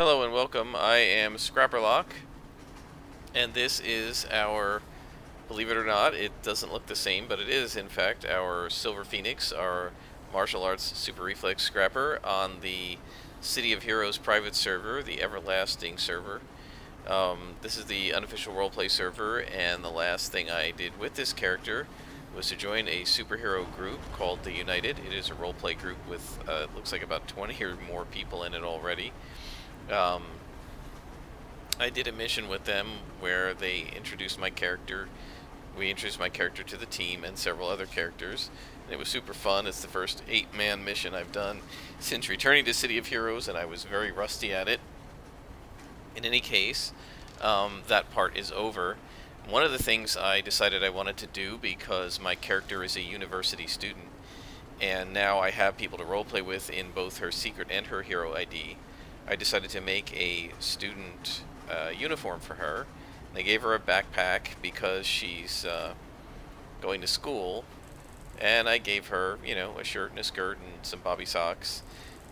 Hello and welcome. I am Scrapperlock, and this is our, believe it or not, it doesn't look the same, but it is in fact our Silver Phoenix, our martial arts super reflex scrapper on the City of Heroes private server, the Everlasting server. This is the unofficial roleplay server, and the last thing I did with this character was to join a superhero group called the United. It is a roleplay group with, looks like about 20 or more people in it already. Um, I did a mission with them where they introduced my character. We introduced my character to the team and several other characters. And it was super fun. It's the first 8-man mission I've done since returning to City of Heroes, and I was very rusty at it. In any case, that part is over. One of the things I decided I wanted to do, because my character is a university student, and now I have people to roleplay with in both her secret and her hero ID, I decided to make a student uniform for her. They gave her a backpack because she's going to school, and I gave her, a shirt and a skirt and some bobby socks,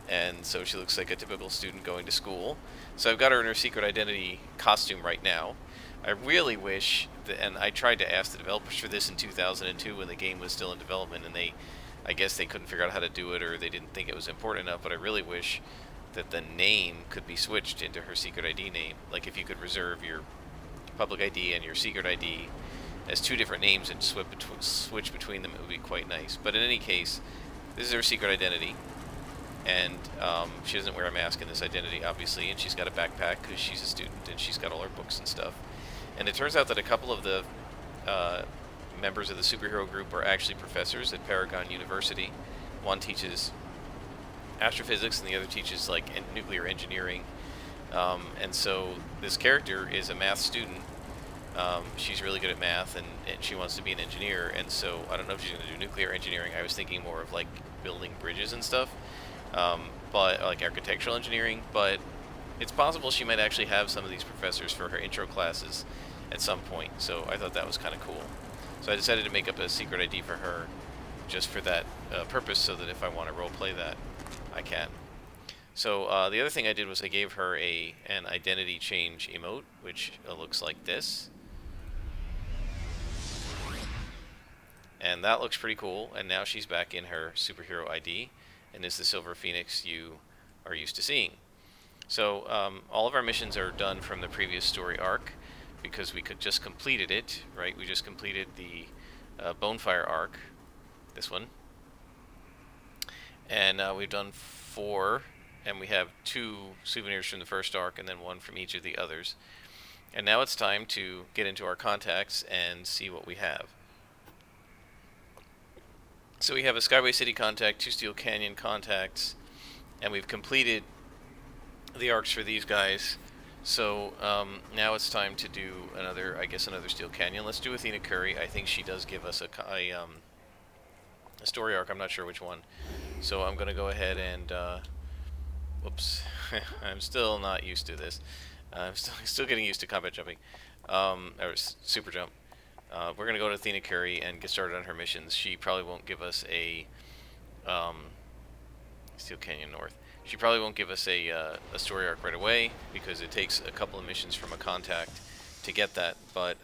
and so she looks like a typical student going to school. So I've got her in her secret identity costume right now. I really wish, and I tried to ask the developers for this in 2002 when the game was still in development, and I guess they couldn't figure out how to do it, or they didn't think it was important enough, but I really wish that the name could be switched into her secret ID name. Like if you could reserve your public ID and your secret ID as two different names and switch between them, it would be quite nice. But in any case, this is her secret identity, and she doesn't wear a mask in this identity, obviously, and she's got a backpack because she's a student, and she's got all her books and stuff. And it turns out that a couple of the members of the superhero group are actually professors at Paragon University. One teaches astrophysics, and the other teaches like nuclear engineering. And so this character is a math student. She's really good at math, and she wants to be an engineer. And so I don't know if she's going to do nuclear engineering. I was thinking more of like building bridges and stuff, but like architectural engineering. But it's possible she might actually have some of these professors for her intro classes at some point. So I thought that was kind of cool. So I decided to make up a secret ID for her just for that purpose, so that if I want to roleplay that, I can. So the other thing I did was I gave her an identity change emote, which looks like this. And that looks pretty cool, and now she's back in her superhero ID, and is the Silver Phoenix you are used to seeing. So all of our missions are done from the previous story arc, because we could just completed it, right? We just completed the Bonefire arc, this one. And we've done 4, and we have 2 souvenirs from the first arc, and then 1 from each of the others. And now it's time to get into our contacts and see what we have. So we have a Skyway City contact, 2 Steel Canyon contacts, and we've completed the arcs for these guys. So now it's time to do another Steel Canyon. Let's do Athena Curry. I think she does give us a story arc. I'm not sure which one. So I'm going to go ahead and, whoops, I'm still not used to this. I'm still getting used to combat jumping, or super jump. We're going to go to Athena Curry and get started on her missions. She probably won't give us a, Steel Canyon North. She probably won't give us a story arc right away, because it takes a couple of missions from a contact to get that, but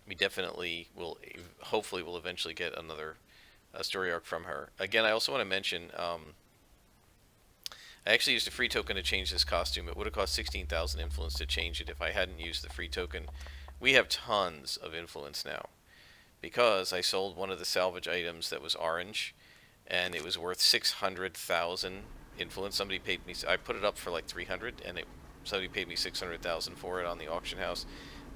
we definitely will, hopefully will eventually get another story arc from her. Again, I also want to mention, I actually used a free token to change this costume. It would have cost 16,000 influence to change it if I hadn't used the free token. We have tons of influence now, because I sold one of the salvage items that was orange, and it was worth 600,000 influence. Somebody paid me, I put it up for like 300, and somebody paid me 600,000 for it on the auction house.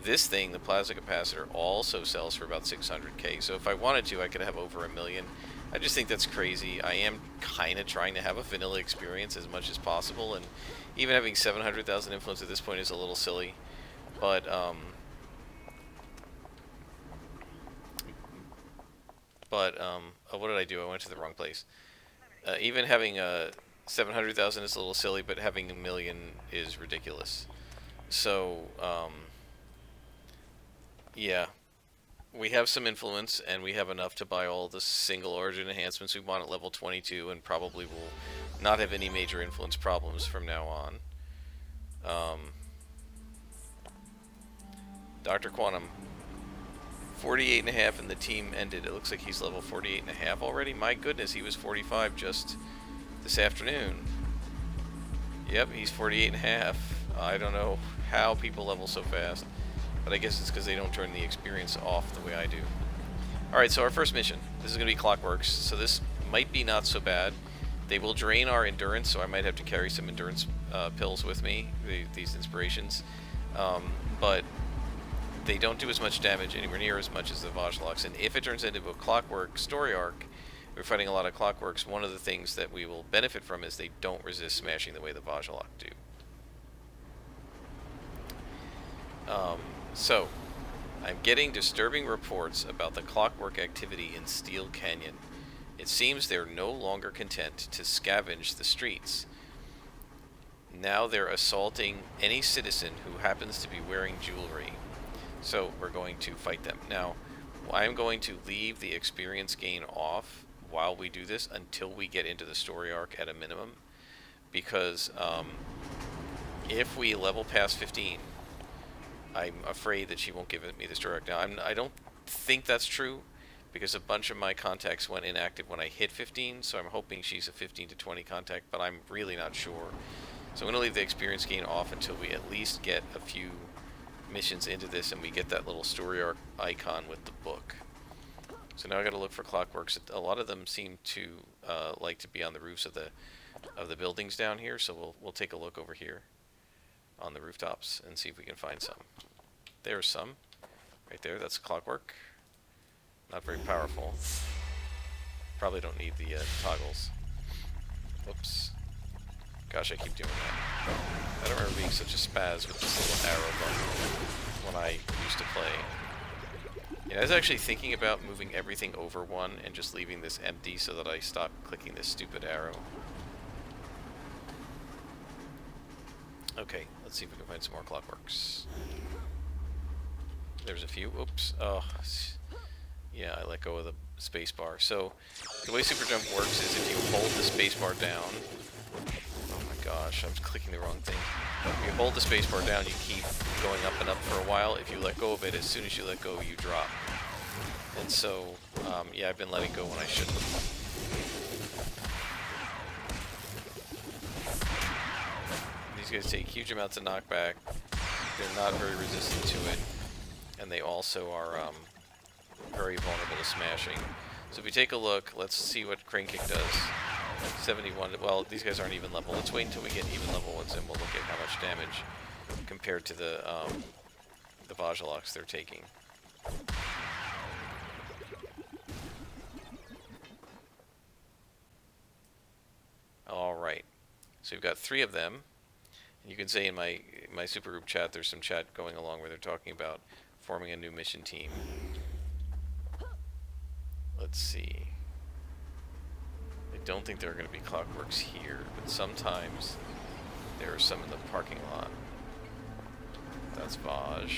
This thing, the plasma capacitor, also sells for about 600k. So if I wanted to, I could have over 1 million. I just think that's crazy. I am kind of trying to have a vanilla experience as much as possible, and even having 700,000 influence at this point is a little silly. But what did I do? I went to the wrong place. Even having 700,000 is a little silly, but having 1 million is ridiculous. So yeah, we have some influence, and we have enough to buy all the single origin enhancements we want at level 22, and probably will not have any major influence problems from now on. Um, Dr. Quantum, 48.5, and the team ended. It looks like he's level 48.5 already. My goodness, he was 45 just this afternoon. Yep, he's 48.5. I don't know how people level so fast, but I guess it's because they don't turn the experience off the way I do. Alright, so our first mission. This is going to be Clockworks, so this might be not so bad. They will drain our endurance, so I might have to carry some endurance pills with me, these inspirations. But they don't do as much damage, anywhere near as much as the Vajlocks. And if it turns into a Clockwork story arc, we're fighting a lot of Clockworks, one of the things that we will benefit from is they don't resist smashing the way the Vajlock do. So, I'm getting disturbing reports about the Clockwork activity in Steel Canyon. It seems they're no longer content to scavenge the streets. Now they're assaulting any citizen who happens to be wearing jewelry. So we're going to fight them. Now, I'm going to leave the experience gain off while we do this until we get into the story arc at a minimum. Because if we level past 15, I'm afraid that she won't give me the story arc. Now, I don't think that's true, because a bunch of my contacts went inactive when I hit 15, so I'm hoping she's a 15 to 20 contact, but I'm really not sure. So I'm going to leave the experience gain off until we at least get a few missions into this and we get that little story arc icon with the book. So now I got to look for Clockworks. A lot of them seem to like to be on the roofs of the buildings down here, so we'll take a look over here on the rooftops and see if we can find some. There's some right there. That's Clockwork. Not very powerful. Probably don't need the toggles. Whoops. Gosh, I keep doing that. I don't remember being such a spaz with this little arrow button when I used to play. Yeah, I was actually thinking about moving everything over one and just leaving this empty so that I stop clicking this stupid arrow. Okay, let's see if we can find some more Clockworks. There's a few. Oops. Oh, yeah, I let go of the spacebar. So, the way Super Jump works is if you hold the spacebar down... Oh my gosh, I'm clicking the wrong thing. If you hold the spacebar down, you keep going up and up for a while. If you let go of it, as soon as you let go, you drop. And so, yeah, I've been letting go when I shouldn't. These guys take huge amounts of knockback. They're not very resistant to it. And they also are very vulnerable to smashing. So if we take a look, let's see what Crane Kick does. 71, well, these guys aren't even level. Let's wait until we get even level ones and we'll look at how much damage compared to the Vajlocks they're taking. Alright, so we've got 3 of them. You can say in my supergroup chat, there's some chat going along where they're talking about forming a new mission team. Let's see. I don't think there are going to be Clockworks here, but sometimes there are some in the parking lot. That's Vaj.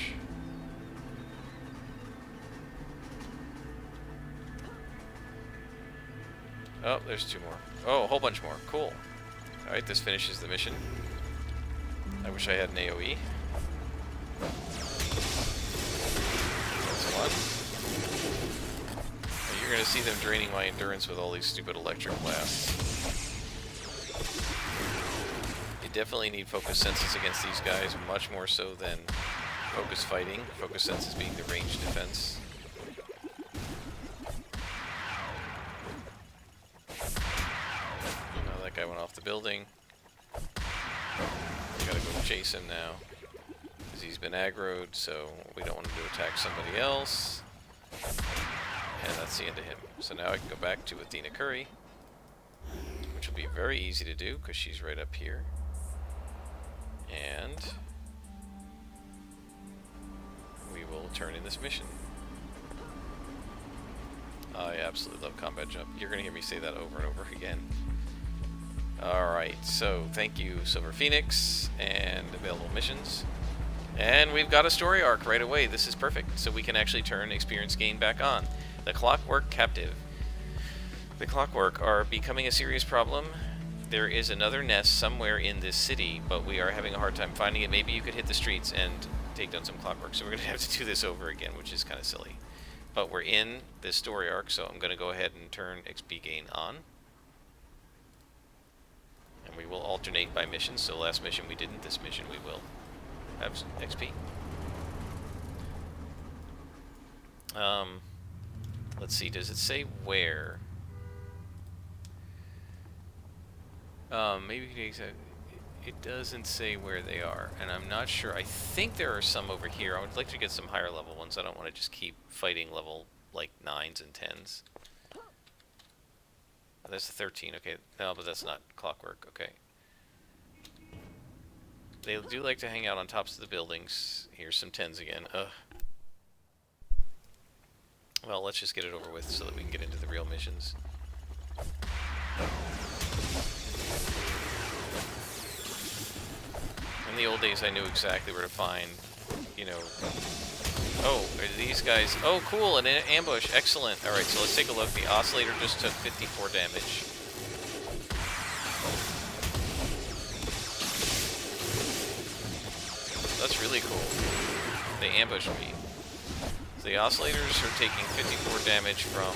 Oh, there's 2 more. Oh, a whole bunch more. Cool. Alright, this finishes the mission. I wish I had an AoE. That's one. You're going to see them draining my endurance with all these stupid electric blasts. You definitely need focus senses against these guys, much more so than focus fighting. Focus senses being the ranged defense. Oh, that guy went off the building. We gotta go chase him now, because he's been aggroed, so we don't want him to attack somebody else. And that's the end of him. So now I can go back to Athena Curry, which will be very easy to do, because she's right up here. And we will turn in this mission. I absolutely love Combat Jump. You're going to hear me say that over and over again. Alright, so thank you, Silver Phoenix, and available missions. And we've got a story arc right away. This is perfect, so we can actually turn experience gain back on. The Clockwork Captive. The Clockwork are becoming a serious problem. There is another nest somewhere in this city, but we are having a hard time finding it. Maybe you could hit the streets and take down some clockwork. So we're going to have to do this over again, which is kind of silly. But we're in this story arc, so I'm going to go ahead and turn XP gain on. And we will alternate by mission. So last mission we didn't, this mission we will have XP. Let's see, does it say where? Maybe it doesn't say where they are, and I'm not sure. I think there are some over here. I would like to get some higher level ones. I don't want to just keep fighting level, like, 9s and 10s. Oh, that's the 13, okay. No, but that's not clockwork, okay. They do like to hang out on tops of the buildings. Here's some 10s again. Ugh. Well, let's just get it over with so that we can get into the real missions. In the old days, I knew exactly where to find, you know... Oh, are these guys... Oh, cool, an ambush. Excellent. Alright, so let's take a look. The oscillator just took 54 damage. That's really cool. They ambushed me. So the oscillators are taking 54 damage from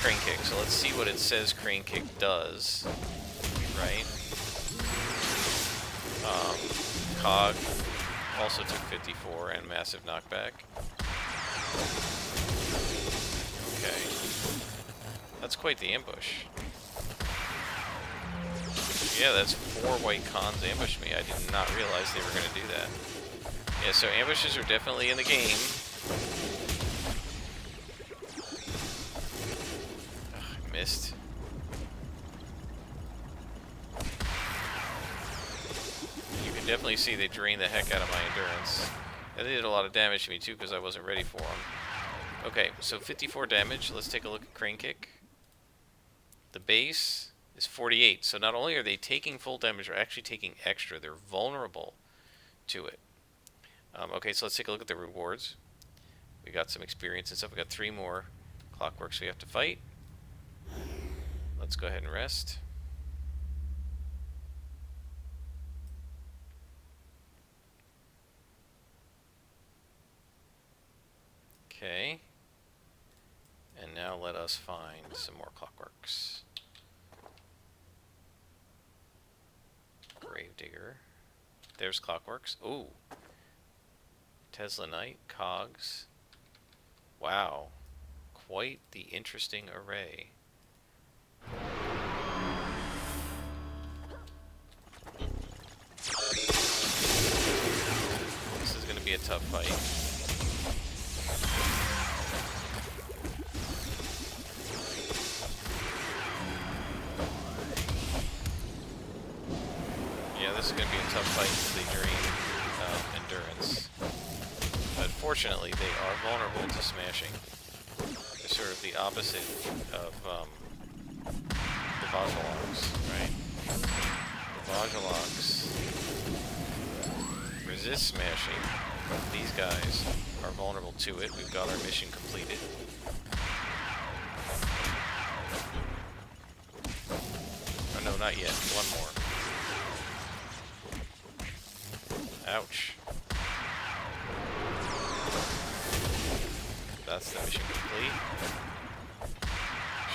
Crane Kick. So let's see what it says Crane Kick does. Right? Cog also took 54 and massive knockback. Okay. That's quite the ambush. Yeah, that's 4 white cons ambushed me. I did not realize they were going to do that. Yeah, so ambushes are definitely in the game. Ugh, I missed. You can definitely see they drained the heck out of my endurance. And they did a lot of damage to me too because I wasn't ready for them. Okay, so 54 damage. Let's take a look at Crane Kick. The base is 48. So not only are they taking full damage, they're actually taking extra. They're vulnerable to it. Okay, so let's take a look at the rewards. We got some experience and stuff. We got 3 more clockworks we have to fight. Let's go ahead and rest. Okay. And now let us find some more clockworks. Gravedigger. There's clockworks. Ooh. Tesla Knight, cogs. Wow. Quite the interesting array. This is going to be a tough fight. Yeah, this is going to be a tough fight because they drain endurance. But fortunately, they are vulnerable to smashing. They're sort of the opposite of the Vajalogs, right? The Vajalogs resist smashing. These guys are vulnerable to it. We've got our mission completed. Oh no, not yet. One more. Ouch. That's the mission complete.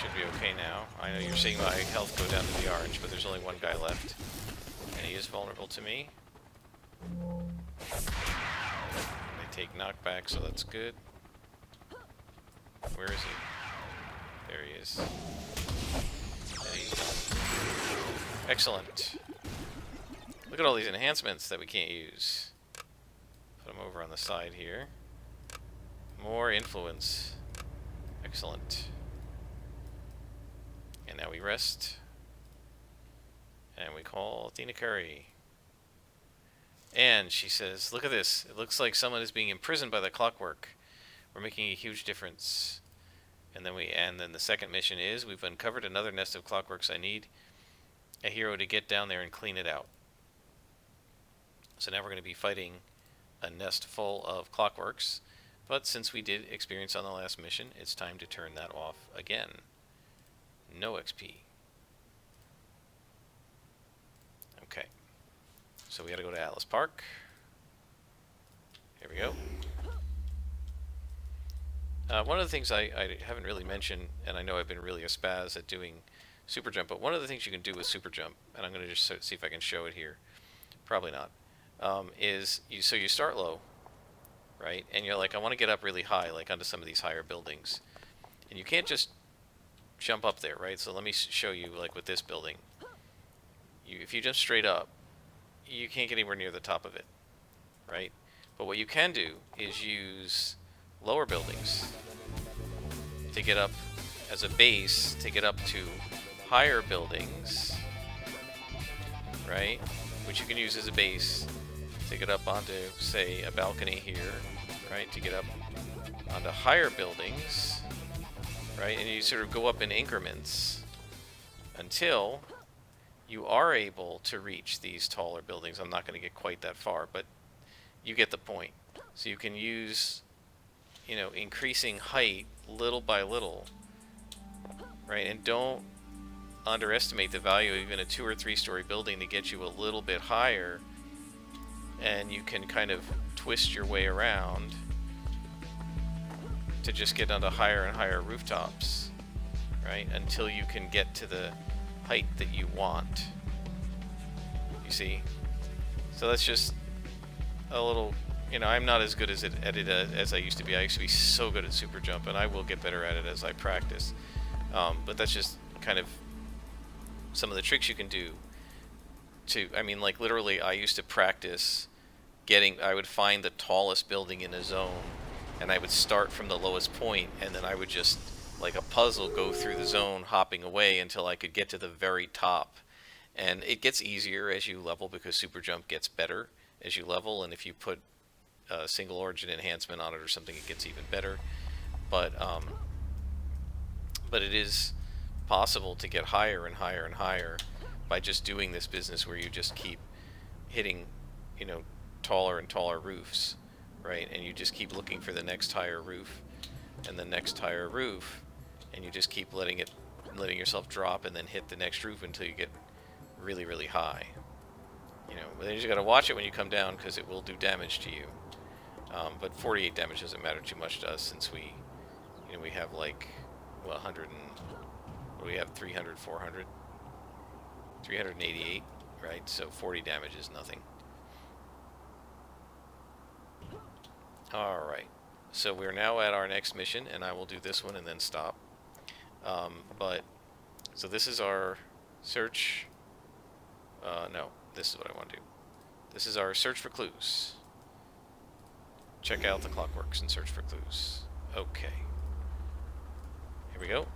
Should be okay now. I know you're seeing my health go down to the orange, but there's only one guy left. And he is vulnerable to me. They take knockback, so that's good. Where is he? There he is. And he's done. Excellent. Look at all these enhancements that we can't use. Put them over on the side here. More influence. Excellent. And now we rest. And we call Athena Curry. And she says, look at this. It looks like someone is being imprisoned by the clockwork. We're making a huge difference. And then the second mission is, we've uncovered another nest of clockworks. I need a hero to get down there and clean it out. So now we're going to be fighting a nest full of clockworks. But since we did experience on the last mission, it's time to turn that off again. No XP. So we gotta go to Atlas Park. Here we go. One of the things I haven't really mentioned, and I know I've been really a spaz at doing super jump, but one of the things you can do with super jump, and I'm going to just see if I can show it here, probably not, is so you start low, right, and you're like, I want to get up really high, like onto some of these higher buildings, and you can't just jump up there, right? So let me show you, like with this building, if you jump straight up, you can't get anywhere near the top of it, right? But what you can do is use lower buildings to get up as a base, to get up to higher buildings, right? Which you can use as a base to get up onto, say, a balcony here, right? To get up onto higher buildings, right? And you sort of go up in increments until you are able to reach these taller buildings. I'm not going to get quite that far, but you get the point. So you can use, you know, increasing height little by little, right? And don't underestimate the value of even a 2 or 3 story building to get you a little bit higher, and you can kind of twist your way around to just get onto higher and higher rooftops, right? Until you can get to the height that you want. You see? So that's just a little, you know, I'm not as good at it as I used to be. I used to be so good at super jump, and I will get better at it as I practice. But that's just kind of some of the tricks you can do to, I mean, like literally I used to practice I would find the tallest building in a zone, and I would start from the lowest point, and then I would just, like a puzzle, go through the zone, hopping away until I could get to the very top. And it gets easier as you level, because super jump gets better as you level, and if you put a single origin enhancement on it or something, it gets even better. But it is possible to get higher and higher and higher by just doing this business where you just keep hitting, you know, taller and taller roofs, right? And you just keep looking for the next higher roof and the next higher roof, and you just keep letting yourself drop and then hit the next roof until you get really, really high. You know, but then you just gotta watch it when you come down, because it will do damage to you. But 48 damage doesn't matter too much to us, since we have like, well, 100 and we have 300, 400, 388, right? So 40 damage is nothing. All right. So we're now at our next mission, and I will do this one and then stop. So this is our search. No, this is what I want to do. This is our search for clues. Check out the clockworks and search for clues. Okay. Here we go.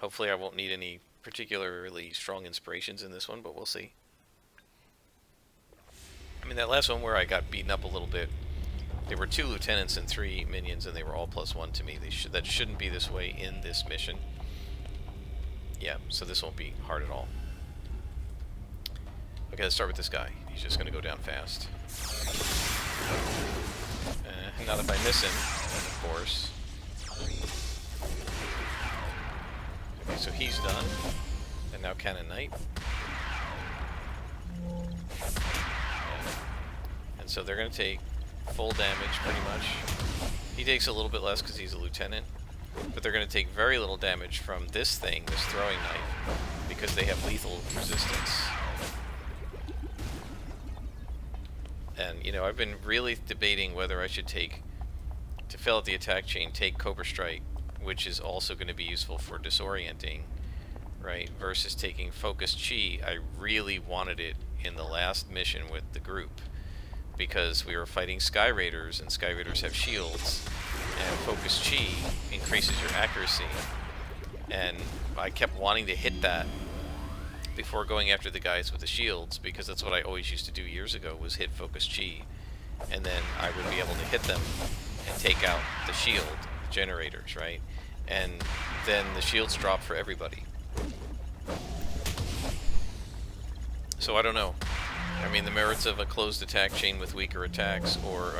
Hopefully I won't need any particularly strong inspirations in this one, but we'll see. I mean, that last one where I got beaten up a little bit, there were 2 lieutenants and 3 minions, and they were all +1 to me. That shouldn't be this way in this mission. Yeah, so this won't be hard at all. Okay, let's start with this guy. He's just going to go down fast. Not if I miss him, of course. Okay, so he's done. And now Cannon Knight. And so they're going to take full damage, pretty much. He takes a little bit less because he's a lieutenant. But they're going to take very little damage from this thing, this throwing knife, because they have lethal resistance. And, you know, I've been really debating whether I should to fill out the attack chain, take Cobra Strike, which is also going to be useful for disorienting, right, versus taking Focus Chi. I really wanted it in the last mission with the group, because we were fighting Sky Raiders, and Sky Raiders have shields, and Focus Chi increases your accuracy. And I kept wanting to hit that before going after the guys with the shields, because that's what I always used to do years ago, was hit Focus Chi, and then I would be able to hit them and take out the shield generators, right? And then the shields drop for everybody. So I don't know. I mean, the merits of a closed attack chain with weaker attacks, or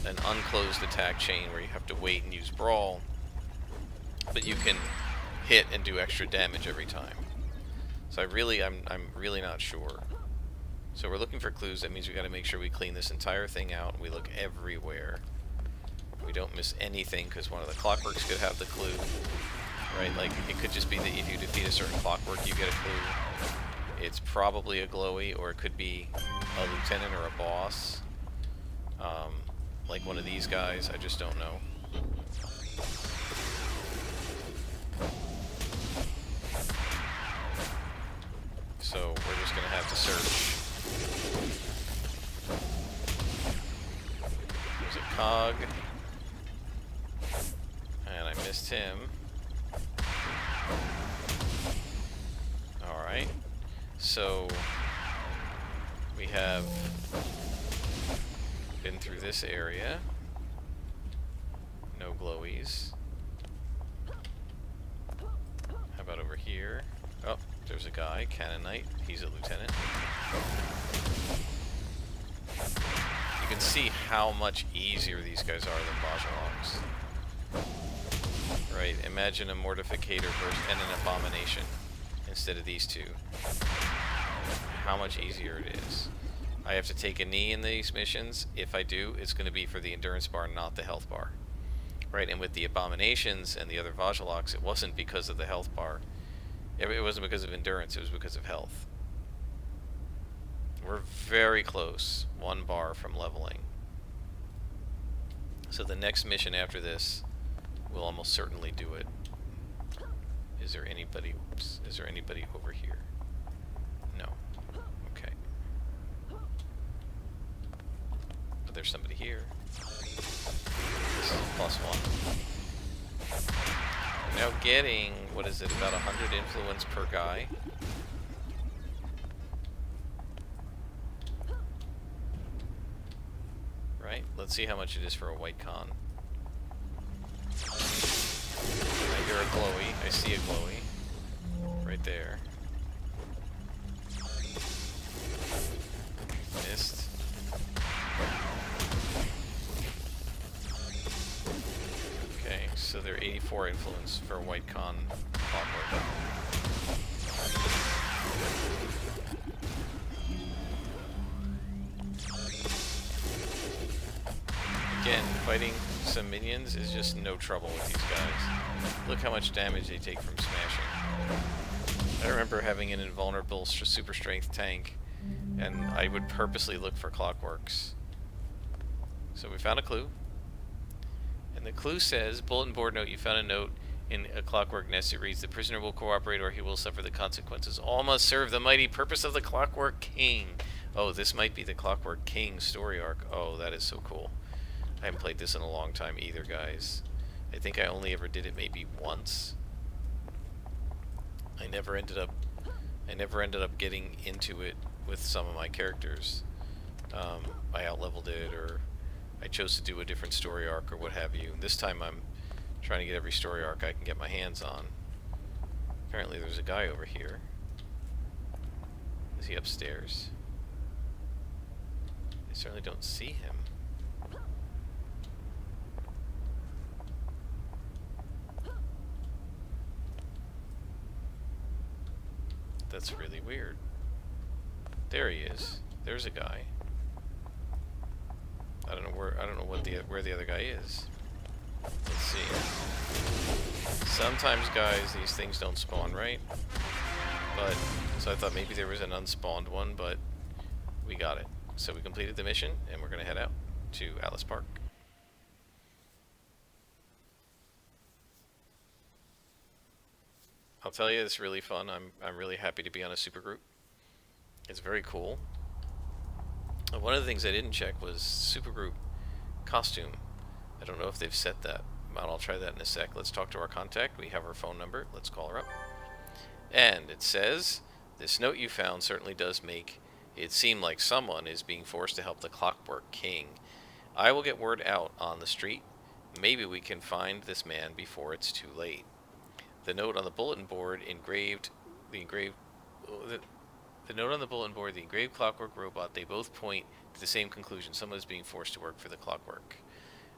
an unclosed attack chain where you have to wait and use Brawl, but you can hit and do extra damage every time. So I'm really not sure. So we're looking for clues. That means we got to make sure we clean this entire thing out. And we look everywhere. We don't miss anything, because one of the clockworks could have the clue. Right? Like, it could just be that if you defeat a certain clockwork, you get a clue. It's probably a glowy, or it could be a lieutenant or a boss. Like one of these guys. I just don't know. So we're just going to have to search. There's a cog. And I missed him. Alright. So we have been through this area. No glowies. How about over here? Oh, there's a guy, Cannonite. He's a lieutenant. You can see how much easier these guys are than Bajaloks. Right, imagine a Mortificator and an Abomination instead of these two. How much easier it is. I have to take a knee in these missions. If I do, it's going to be for the endurance bar, not the health bar. Right, and with the Abominations and the other Vajaloks, it wasn't because of the health bar. It wasn't because of endurance, it was because of health. We're very close, 1 bar from leveling. So the next mission after this will almost certainly do it. Is there anybody, oops, is there anybody over here? No. Okay. But there's somebody here. This is +1. Now getting, what is it, about 100 influence per guy? Right? Let's see how much it is for a white con. I hear a glowy. I see a glowy. Right there. Missed. Okay, so they're 84 influence for a white con clockwork. Again, fighting some minions is just no trouble with these guys. Look how much damage they take from smashing. I remember having an invulnerable super strength tank, and I would purposely look for clockworks. So we found a clue. And the clue says, bulletin board note, you found a note in a clockwork nest. It reads, the prisoner will cooperate or he will suffer the consequences. All must serve the mighty purpose of the Clockwork King. Oh, this might be the Clockwork King story arc. Oh, that is so cool. I haven't played this in a long time either, guys. I think I only ever did it maybe once. I never ended up getting into it with some of my characters. I outleveled it, or I chose to do a different story arc, or what have you. This time I'm trying to get every story arc I can get my hands on. Apparently there's a guy over here. Is he upstairs? I certainly don't see him. That's really weird. There he is. There's a guy. I don't know where the other guy is. Let's see. Sometimes, guys, these things don't spawn, right? But so I thought maybe there was an unspawned one, but we got it. So we completed the mission, and we're gonna head out to Alice Park. I'll tell you, it's really fun. I'm really happy to be on a supergroup. It's very cool. One of the things I didn't check was supergroup costume. I don't know if they've set that. I'll try that in a sec. Let's talk to our contact. We have her phone number. Let's call her up. And it says, this note you found certainly does make it seem like someone is being forced to help the Clockwork King. I will get word out on the street. Maybe we can find this man before it's too late. The note on the bulletin board the note on the bulletin board, the engraved clockwork robot, they both point to the same conclusion. Someone is being forced to work for the clockwork.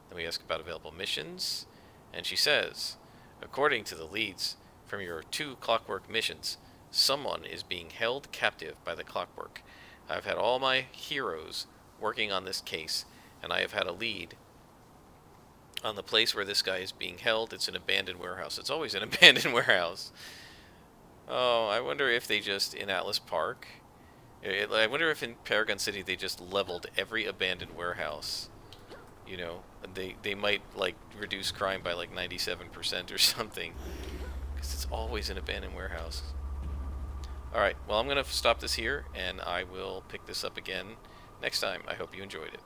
Then we ask about available missions, and she says, according to the leads from your 2 clockwork missions, someone is being held captive by the clockwork. I've had all my heroes working on this case, and I have had a lead on the place where this guy is being held. It's an abandoned warehouse. It's always an abandoned warehouse. Oh, I wonder if they just, in Atlas Park, I wonder if in Paragon City they just leveled every abandoned warehouse. You know, they might, like, reduce crime by, like, 97% or something. Because it's always an abandoned warehouse. Alright, well, I'm going to stop this here, and I will pick this up again next time. I hope you enjoyed it.